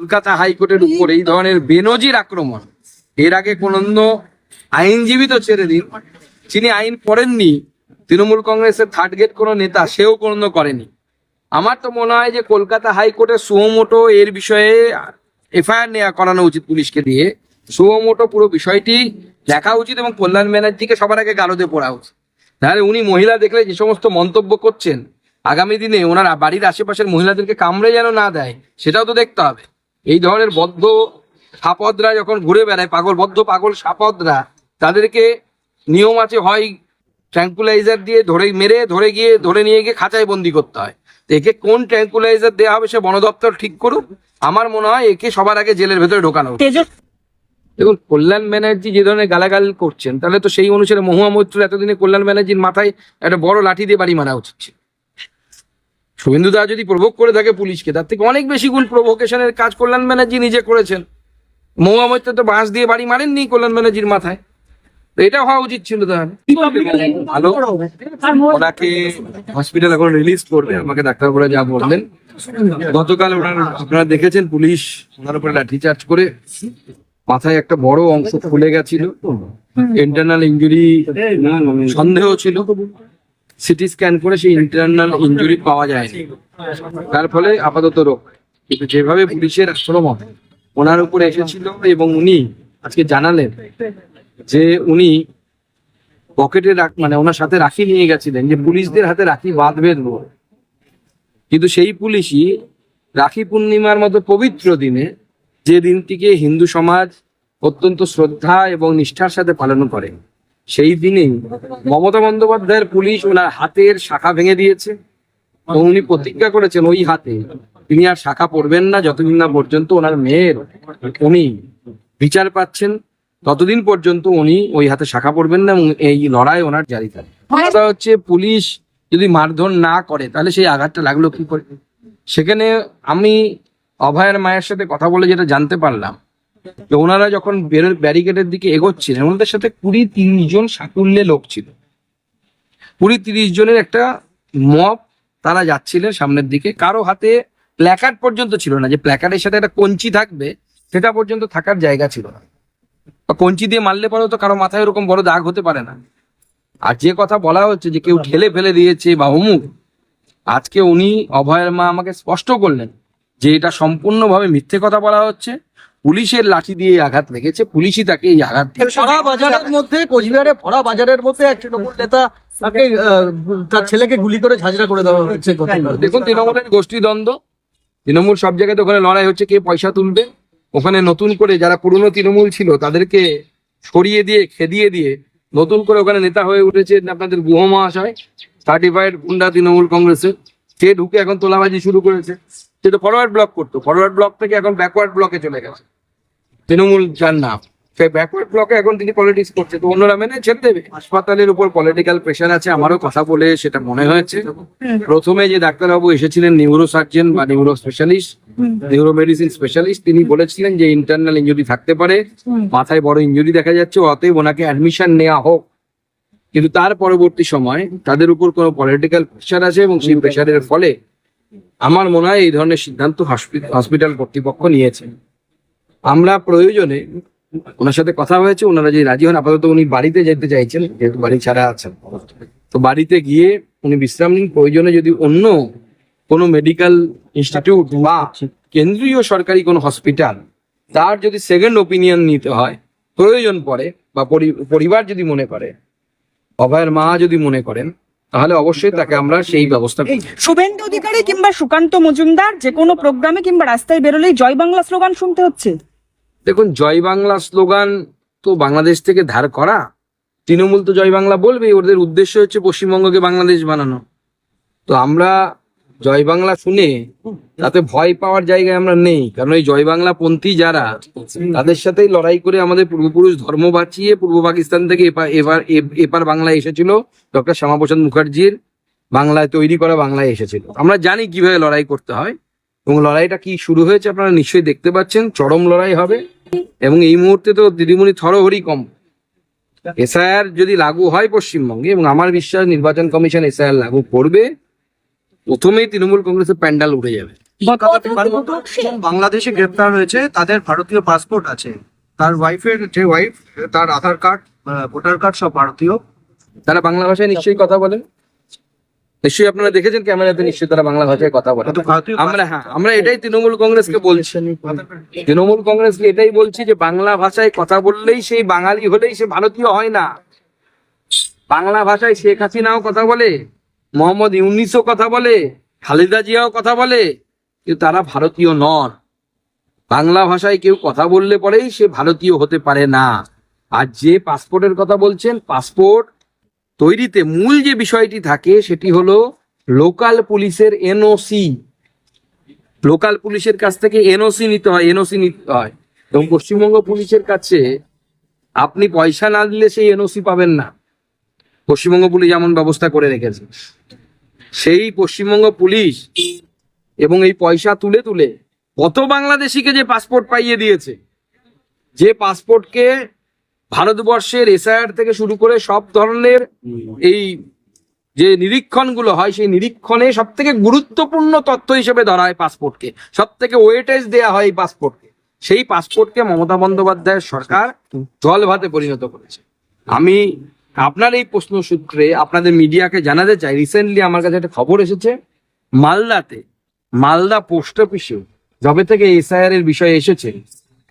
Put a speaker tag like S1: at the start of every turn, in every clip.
S1: কলকাতা হাইকোর্টের উপর এই ধরনের বেনজির আক্রমণ, এর আগে কোন আইনজীবী তো ছেড়ে দিন, যিনি আইন পড়েননি, তৃণমূল কংগ্রেসের থার্ড গ্রেড কোনো নেতা, সেও কোনো করেনি। আমার তো মনে হয় যে কলকাতা হাইকোর্টের সুমোটো এর বিষয়ে এফআইআর করানো উচিত পুলিশকে দিয়ে। সুমোটো পুরো বিষয়টি দেখা উচিত এবং কল্যাণ ব্যানার্জিকে সবার আগে গারদে পড়া উচিত। তাহলে উনি মহিলা দেখলে যে সমস্ত মন্তব্য করছেন, আগামী দিনে ওনার বাড়ির আশেপাশের মহিলাদেরকে কামড়ে যেন না দেয়, সেটাও তো দেখতে হবে। এই ধরনের বদ্ধ সাপদরা যখন ঘুরে বেড়ায়, পাগল সাপদরা, তাদেরকে নিয়ম আছে, হয় ট্র্যাঙ্কুলাইজার দিয়ে ধরে নিয়ে গিয়ে খাঁচায় বন্দি করতে হয়। একে কোন ট্র্যাঙ্কুলাইজার দেওয়া হবে সে বন দপ্তর ঠিক করুক। আমার মনে হয় একে সবার আগে জেলের ভেতরে ঢোকানো। দেখুন, কল্যাণ ব্যানার্জি যে ধরনের গালাগাল করছেন, তাহলে তো সেই অনুসারে মহুয়া মৈত্র এতদিনে কল্যাণ ব্যানার্জির মাথায় একটা বড় লাঠি দিয়ে বাড়ি মারা উচিত ছিল। শুভেন্দু দা যদি প্রভোগ করে থাকে পুলিশকে, তার থেকে অনেক বেশি গুণ প্রভোকেশনের কাজ কল্যাণ ব্যানার্জি নিজে করেছেন। মহুয়া মৈত্র তো বাঁশ দিয়ে বাড়ি মারেননি কল্যাণ ব্যানার্জির মাথায়, তো এটা হওয়া উচিত ছিল। তাহলে ভালো, ওনাকে হসপিটাল এখন রিলিজ করবে, আমাকে ডাক্তারবাবুরা যা বললেন। গতকাল আপনারা দেখেছেন পুলিশ ওনার উপরে লাঠিচার্জ করে মাথায় একটা বড় অংশ ফুলে গেছিল, ইন্টারনাল ইনজুরি সন্দেহ ছিল। সিটি স্ক্যান করে সেই ইন্টারনাল ইনজুরি পাওয়া যায়নি, তার ফলে আপাতত রোগ। কিন্তু যেভাবে পুলিশের আক্রমণ ওনার উপরে এসেছিল, এবং উনি আজকে জানালেন যে উনি পকেটে মানে ওনার সাথে রাখি নিয়ে গেছিলেন, যে পুলিশদের হাতে রাখি বাঁধবেন। কিন্তু সেই পুলিশই রাখি পূর্ণিমার মতো পবিত্র দিনে, যে দিনটিকে হিন্দু সমাজ অত্যন্ত শ্রদ্ধা এবং নিষ্ঠার সাথে পালন করে, সেই দিনেই মমতা বন্দ্যোপাধ্যায়ের পুলিশ ওনার হাতের শাখা ভেঙে দিয়েছে। এবং উনি প্রতিজ্ঞা করেছেন ওই হাতে তিনি আর শাখা পরবেন না, যতদিন না পর্যন্ত ওনার মেয়ের উনি বিচার পাচ্ছেন, ততদিন পর্যন্ত উনি ওই হাতে শাখা পরবেন না, এবং এই লড়াই ওনার জারি থাকবে। কথা হচ্ছে, পুলিশ যদি মারধর না করে তাহলে সেই আঘাতটা লাগলো কি করে? সেখানে আমি অভয়ের মায়ের সাথে কথা বলে যেটা জানতে পারলাম, যে ওনারা যখন ব্যারিকেডের দিকে এগোচ্ছিলেন, ওনাদের সাথে 20-30 জন সাকুল্যে লোক ছিল। 20-30 জনের একটা মব, তারা যাচ্ছিলেন সামনের দিকে। কারো হাতে প্ল্যাকার্ড পর্যন্ত ছিল না, যে প্ল্যাকার্ডের সাথে একটা কঞ্চি থাকবে সেটা পর্যন্ত থাকার জায়গা ছিল না। কঞ্চি দিয়ে মারলে পরেও তো কারো মাথায় এরকম বড় দাগ হতে পারে না। আর যে কথা বলা হচ্ছে যে কেউ ঠেলে ফেলে দিয়েছে বা অমুক, আজকে উনি অভয়ের মা আমাকে স্পষ্ট করলেন যে এটা সম্পূর্ণভাবে মিথ্যে কথা বলা হচ্ছে। পুলিশের লাঠি দিয়ে আঘাত লেগেছে, পুলিশই তাকে এই আঘাত দিয়েছে।
S2: ভরা বাজারের মধ্যে, কোচবিহারে ভরা বাজারের মধ্যে এক তৃণমূল নেতা তাকে তার ছেলেকে গুলি করে ঝাঁঝরা করে দেওয়া হচ্ছে।
S1: দেখুন, তৃণমূলের গোষ্ঠী দ্বন্দ্ব, তৃণমূল সব জায়গায় তো ওখানে লড়াই হচ্ছে কে পয়সা তুলবে। ওখানে নতুন করে যারা পুরনো তৃণমূল ছিল তাদেরকে সরিয়ে দিয়ে খেদিয়ে দিয়ে নতুন করে ওখানে নেতা হয়ে উঠেছে আপনাদের গুহ মহাশয়, সার্টিফাইড গুন্ডা তৃণমূল কংগ্রেসের। সে ঢুকে এখন তোলাবাজি শুরু করেছে। সে তো ফরওয়ার্ড ব্লক করতো, ফরওয়ার্ড ব্লক থেকে এখন ব্যাকওয়ার্ড ব্লকে চলে গেছে তৃণমূল যার নাম। সেই ব্যাকওয়ার্ড ব্লকে এখন তিনি পলিটিক্স করছে, তো অন্যরা মেনে ছেড়ে দেবে। হাসপাতালের উপর পলিটিক্যাল প্রেশার আছে, আমারও কথা বলে সেটা মনে হয়েছে। প্রথমে যে ডাক্তারবাবু এসেছিলেন, নিউরো সার্জন বা neuro specialist, neuro medicine specialist, তিনি বলেছিলেন যে ইন্টারনাল ইনজুরি থাকতে পারে, মাথায় বড় ইনজুরি দেখা যাচ্ছে, অতএব ওনাকে অ্যাডমিশন নেওয়া হোক। কিন্তু তার পরবর্তী সময় তাদের উপর কোনো পলিটিক্যাল প্রেশার আছে, এবং সেই প্রেশারের ফলে আমার মনে হয় এই ধরনের সিদ্ধান্ত হসপিটাল কর্তৃপক্ষ নিয়েছে। আমরা প্রয়োজনে ওনার সাথে কথা হয়েছে, ওনারা যদি রাজি হন, আপাতত উনি বাড়িতে যেতে চাইছেন, যেহেতু বাড়ি ছাড়া আছেন, তো বাড়িতে গিয়ে উনি বিশ্রাম নিন। প্রয়োজনে যদি অন্য কোনো মেডিকেল ইনস্টিটিউট বা কেন্দ্রীয় সরকারি কোনো হসপিটাল, তার যদি সেকেন্ড ওপিনিয়ন নিতে হয় প্রয়োজন পড়ে, বা পরিবার যদি মনে করে, অভয়ের মা যদি মনে করেন, তাহলে অবশ্যই তাকে আমরা সেই ব্যবস্থা করি।
S3: শুভেন্দু অধিকারী কিংবা সুকান্ত মজুমদার যে কোনো প্রোগ্রামে কিংবা রাস্তায় বেরোলেই জয় বাংলা স্লোগান শুনতে হচ্ছে।
S1: দেখুন, জয় বাংলা স্লোগান তো বাংলাদেশ থেকে ধার করা। তৃণমূল তো জয় বাংলা বলবে, ওদের উদ্দেশ্য হচ্ছে পশ্চিমবঙ্গকে বাংলাদেশ বানানো। তো আমরা জয় বাংলা শুনে তাতে ভয় পাওয়ার জায়গায় আমরা নেই, কারণ এই জয় বাংলা পন্থী যারা, তাদের সাথেই লড়াই করে আমাদের পূর্বপুরুষ ধর্ম বাঁচিয়ে পূর্ব পাকিস্তান থেকে এপার বাংলায় এসেছিল। ডক্টর শ্যামাপ্রসাদ মুখার্জির বাংলায় তৈরি করা বাংলায় এসেছিল। আমরা জানি কিভাবে লড়াই করতে হয়, এবং লড়াইটা কি শুরু হয়েছে আপনারা নিশ্চয়ই দেখতে পাচ্ছেন। চরম লড়াই হবে, এবং এই মুহূর্তে তো দিদিমণি থরহরি কম। এসআইআর যদি লাগু হয় পশ্চিমবঙ্গে, এবং আমার বিশ্বাস নির্বাচন কমিশন এসআইআর লাগু করবে, প্রথমেই তৃণমূল কংগ্রেসের প্যান্ডাল উঠে যাবে।
S2: বাংলাদেশে গ্রেপ্তার হয়েছে, তাদের ভারতীয় পাসপোর্ট আছে, তার ওয়াইফের যে ওয়াইফ, তার আধার কার্ড, ভোটার কার্ড সব ভারতীয়।
S1: তারা বাংলা ভাষায় নিশ্চয়ই কথা বলেন, নিশ্চয়ই আপনারা দেখেছেন ক্যামেরাতে, নিশ্চয়ই তারা বাংলা ভাষায় কথা বলে।
S2: কিন্তু ভারতীয়
S1: আমরা এটাই তৃণমূল কংগ্রেসকে বলছি, তৃণমূল কংগ্রেসকে এটাই বলছি যে বাংলা ভাষায় কথা বললেই সেই বাঙালি হলেই সে ভারতীয় হয় না। বাংলা ভাষায় শেখ হাসিনাও কথা বলে, মোহাম্মদ ইউনিসও কথা বলে, খালেদা জিয়াও কথা বলে, কিন্তু তারা ভারতীয় নন। বাংলা ভাষায় কেউ কথা বললে পরেই সে ভারতীয় হতে পারে না। আর যে পাসপোর্টের কথা বলছেন, পাসপোর্ট তৈরিতে মূল যে বিষয়টি থাকে সেটি হলো লোকাল পুলিশের এনওসি। লোকাল পুলিশের কাছ থেকে এনওসি নিতে হয়, এবং পশ্চিমবঙ্গ পুলিশের কাছে আপনি পয়সা না দিলে সেই এনওসি পাবেন না। পশ্চিমবঙ্গ পুলিশ এমন ব্যবস্থা করে রেখেছে। সেই পশ্চিমবঙ্গ পুলিশ এবং এই পয়সা তুলে তুলে কত বাংলাদেশিকে যে পাসপোর্ট পাইয়ে দিয়েছে, যে পাসপোর্টকে ভারতবর্ষের এসআইআর থেকে শুরু করে সব ধরনের এই যে নিরীক্ষণগুলো হয়, সেই নিরীক্ষণে সব থেকে গুরুত্বপূর্ণ তথ্য হিসেবে ধরা হয় পাসপোর্টকে, সব থেকে ওয়েটেজ দেওয়া হয় এই পাসপোর্টকে। সেই পাসপোর্টকে মমতা বন্দ্যোপাধ্যায়ের সরকার জল ভাতে পরিণত করেছে। আমি আপনার এই প্রশ্ন সূত্রে আপনাদের মিডিয়াকে জানাতে চাই, রিসেন্টলি আমার কাছে একটা খবর এসেছে, মালদা পোস্ট অফিসে যবে থেকে এসআইআর এর বিষয় এসেছে,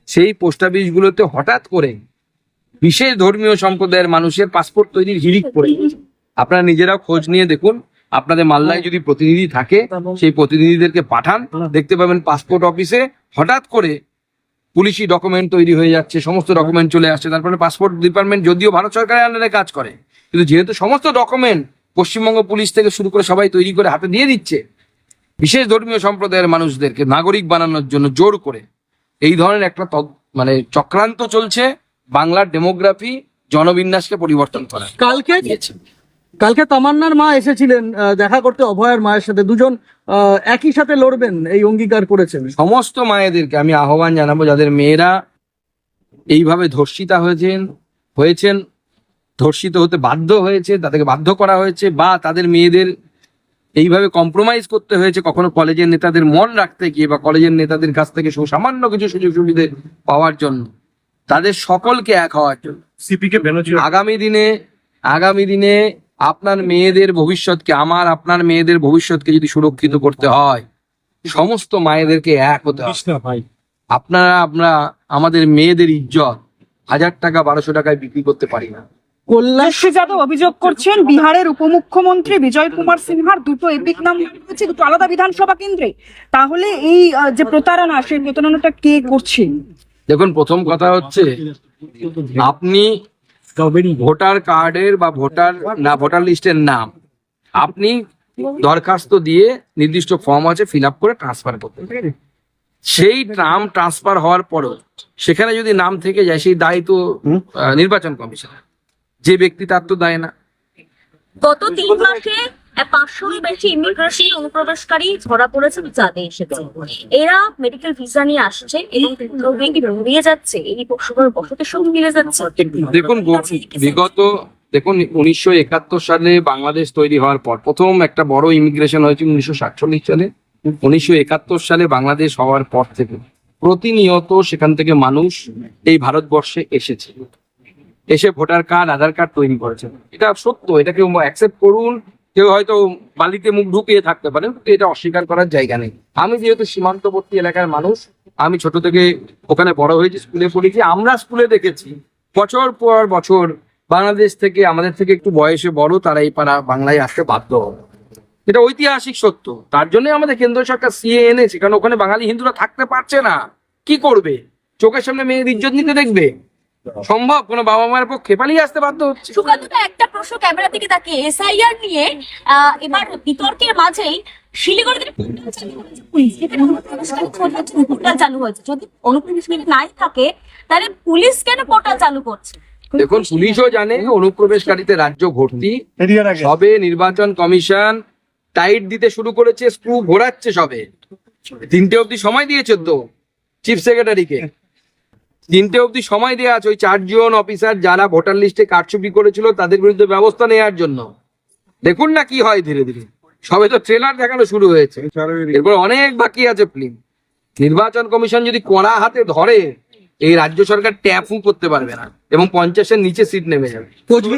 S1: সেই পোস্ট অফিসগুলোতে হঠাৎ করে বিশেষ ধর্মীয় সম্প্রদায়ের মানুষের পাসপোর্ট তৈরির হিড়িক পড়ে গেছে। আপনারা নিজেরাও খোঁজ নিয়ে দেখুন, আপনাদের মালদায় যদি প্রতিনিধি থাকে সেই প্রতিনিধিদেরকে পাঠান, দেখতে পাবেন পাসপোর্ট অফিসে হঠাৎ করে পুলিশি ডকুমেন্ট তৈরি হয়ে যাচ্ছে, সমস্ত ডকুমেন্ট চলে আসছে। তারপরে পাসপোর্ট ডিপার্টমেন্ট যদিও ভারত সরকারের আন্ডারে কাজ করে, কিন্তু যেহেতু সমস্ত ডকুমেন্ট পশ্চিমবঙ্গ পুলিশ থেকে শুরু করে সবাই তৈরি করে হাতে দিয়ে দিচ্ছে, বিশেষ ধর্মীয় সম্প্রদায়ের মানুষদেরকে নাগরিক বানানোর জন্য জোর করে এই ধরনের একটা চক্রান্ত চলছে বাংলার ডেমোগ্রাফি জনবিন্যাসকে পরিবর্তন করা।
S2: কালকে তামান্নার মা এসেছিলেন দেখা করতে অভয়ার মায়ের সাথে, দুজন একই সাথে লড়বেন এই অঙ্গীকার করেছেন।
S1: সমস্ত মায়েদেরকে আমি আহ্বান জানাবো, যাদের মেয়েরা এইভাবে ধর্ষিতা হয়েছেন, ধর্ষিত হতে বাধ্য হয়েছে, তাদেরকে বাধ্য করা হয়েছে, বা তাদের মেয়েদের এইভাবে কম্প্রোমাইজ করতে হয়েছে কখনো কলেজের নেতাদের মন রাখতে গিয়ে, বা কলেজের নেতাদের কাছ থেকে সামান্য কিছু সুযোগ সুবিধা পাওয়ার জন্য, তাদের সকলকে এক হওয়ার জন্য আগামী দিনে আপনার মেয়েদের ভবিষ্যৎকে, আপনার মেয়েদের ভবিষ্যৎকে যদি সুরক্ষিত করতে হয়, সমস্ত মায়েদেরকে এক হতে হবে। আমরা আমাদের মেয়েদের ইজ্জত 1000 টাকা 1200 টাকায় বিক্রি করতে পারি না।
S3: তেজস্বী যাদব অভিযোগ করছেন বিহারের উপমুখ্যমন্ত্রী বিজয় কুমার সিনহার দুটো এপিক নাম রয়েছে, দুটো আলাদা বিধানসভা কেন্দ্রে। তাহলে এই যে প্রতারণা, সেই প্রতারণাটা কে করছে?
S1: দেখুন, প্রথম কথা হচ্ছে, আপনি ভোটার কার্ডের বা ভোটার লিস্টের নাম আপনি দরখাস্ত দিয়ে নির্দিষ্ট ফর্ম আছে ফিল আপ করে ট্রান্সফার করতে, সেই নাম ট্রান্সফার হওয়ার পরও সেখানে যদি নাম থেকে যায়, সেই দায় তো নির্বাচন কমিশনের, যে ব্যক্তি তার তো দায় না।
S4: গত 3 মাসে 500-এর বেশি ইমিগ্রেশন অনুপ্রবেশকারী ধরা পড়েছে, যাতে এসেছে। এরা মেডিকেল ভিসা নিয়ে আসছে এবং বেরিয়ে যাচ্ছে, এই পশুদের বসতির সঙ্গে মিলে যাচ্ছে।
S1: দেখুন, 1971 সালে বাংলাদেশ তৈরি হওয়ার পর প্রথম একটা বড় ইমিগ্রেশন হয়েছে 1947 সালে। 1971 সালে বাংলাদেশ হওয়ার পর থেকে প্রতিনিয়ত সেখান থেকে মানুষ এই ভারতবর্ষে এসে ভোটার কার্ড, আধার কার্ড তৈরি করেছে। এটা সত্য, এটা কেউ অ্যাকসেপ্ট করুন, কেউ হয়তো বালিতে মুখ ঢুকিয়ে থাকতে পারেন, কিন্তু এটা অস্বীকার করার জায়গা নেই। আমি যেহেতু সীমান্তবর্তী এলাকার মানুষ, আমি ছোট থেকে ওখানে বড় হয়েছি, স্কুলে পড়েছি, আমরা স্কুলে দেখেছি বছর পর বছর বাংলাদেশ থেকে, আমাদের থেকে একটু বয়সে বড়, তারা এই পাড়া বাংলায় আসতে বাধ্য হবে। এটা ঐতিহাসিক সত্য। তার জন্য আমাদের কেন্দ্র সরকার সিএ এনেছে, কারণ ওখানে বাঙালি হিন্দুরা থাকতে পারছে না। কি করবে? চোখের সামনে মেয়ের ইজ্জত নিতে দেখবে? সম্ভব? কোনো বাবা মায়ের পক্ষে পালিয়ে আসতে বাধ্য হচ্ছে।
S4: সুকান্তদা, একটা প্রশ্ন ক্যামেরা থেকে তাকিয়ে, এসআইআর নিয়ে এবার বিতর্কের মাঝেই শিলিগুড়িতে পোর্টাল চালু হয়েছে, পুলিশ এখানে অনুপ্রবেশকারী খোঁজার জন্য পোর্টাল চালু হয়েছে। যদি অনুপ্রবেশকারী নাই থাকে, তাহলে পুলিশ কেন পোর্টাল চালু করছে?
S1: দেখুন, পুলিশও জানে অনুপ্রবেশকারীতে রাজ্য ভর্তি, সবে নির্বাচন কমিশন টাইট দিতে শুরু করেছে, স্ক্রু ঘোরাচ্ছে সবে। 3টে অবধি সময় দিয়েছে তো চিফ সেক্রেটারিকে, 3টে অবধি সময় দেওয়া আছে ওই 4 জন অফিসার যারা ভোটার লিস্টে কারচুপি করেছিল তাদের বিরুদ্ধে ব্যবস্থা নেওয়ার জন্য। দেখুন না কি হয় ধীরে ধীরে। সবে তো ট্রেলার দেখানো শুরু হয়েছে, এরপর অনেক বাকি আছে ফিল্ম। নির্বাচন কমিশন যদি কড়া হাতে ধরে, এই রাজ্য সরকার ট্যাপও করতে পারবে না এবং 50-এর নিচে সিট নেমে যাবে।
S2: কোচবিহার